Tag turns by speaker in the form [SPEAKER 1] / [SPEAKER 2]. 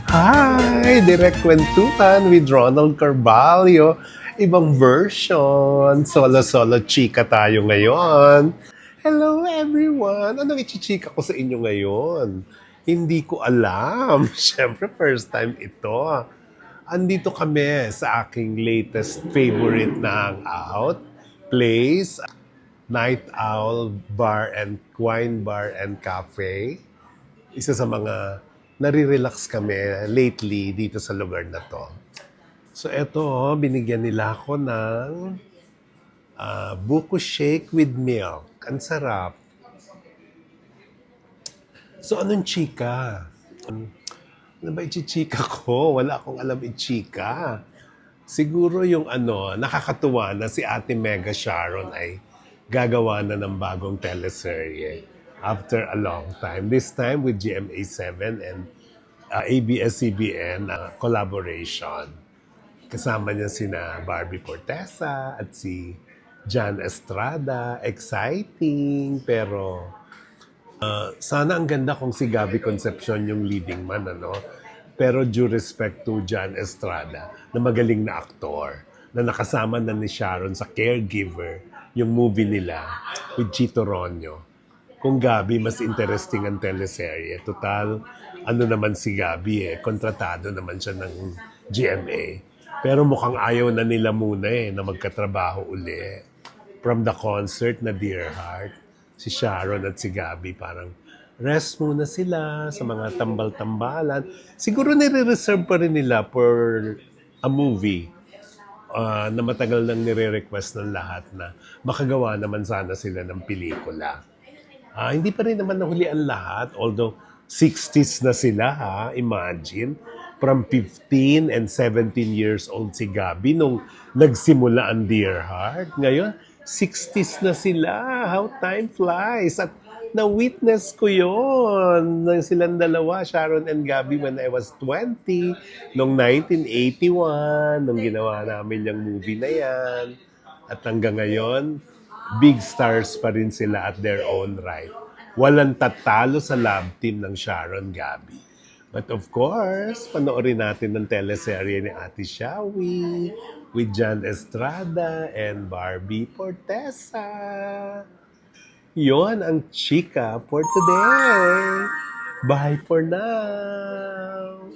[SPEAKER 1] Hi! Direct Kwentuhan with Ronald Carvalho. Ibang version. Solo-solo chika tayo ngayon. Hello everyone! Anong ichichika ko sa inyo ngayon? Hindi ko alam. Siyempre, first time ito. Andito kami sa aking latest favorite na hangout place, Night Owl Bar and Wine Bar and Cafe. Isa sa mga nare-relax kami lately dito sa lugar na to. So eto, binigyan nila ako ng buko shake with milk. Ang sarap. So anong chika? Ano ba ichichika ko? Wala akong alam ichika. Siguro yung nakakatuwa na si Ate Mega Sharon ay gagawa na ng bagong teleserye after a long time. This time with GMA7 and ABS-CBN collaboration. Kasama niya sina Barbie Fortesa at si John Estrada. Exciting, pero sana ang ganda kung si Gabby Concepcion yung leading man, ano? Pero due respect to John Estrada, na magaling na aktor, na nakasama na ni Sharon sa Caregiver, yung movie nila with Chito Ronyo. Kung Gabby, mas interesting ang teleserye. Total, ano naman si Gabby kontratado naman siya ng GMA. Pero mukhang ayaw na nila muna na magkatrabaho uli. From the concert na Dear Heart, si Sharon at si Gabby parang rest muna sila sa mga tambal-tambalan. Siguro nire-reserve pa rin nila for a movie na matagal nang nire-request ng lahat na makagawa naman sana sila ng pelikula. Hindi pa rin naman nahuli ang lahat, although 60s na sila, imagine. From 15 and 17 years old si Gabby nung nagsimula ang Dear Heart. Ngayon, 60s na sila. How time flies. At na-witness ko yon ng silang dalawa, Sharon and Gabby, when I was 20, noong 1981, nung ginawa namin yung movie na yan. At hanggang ngayon, big stars pa rin sila at their own right. Walang tatalo sa love team ng Sharon Gabby. But of course, panoorin natin ng teleserye ni Ate Shawi with John Estrada and Barbie Fortesa. Yon ang chika for today. Bye for now.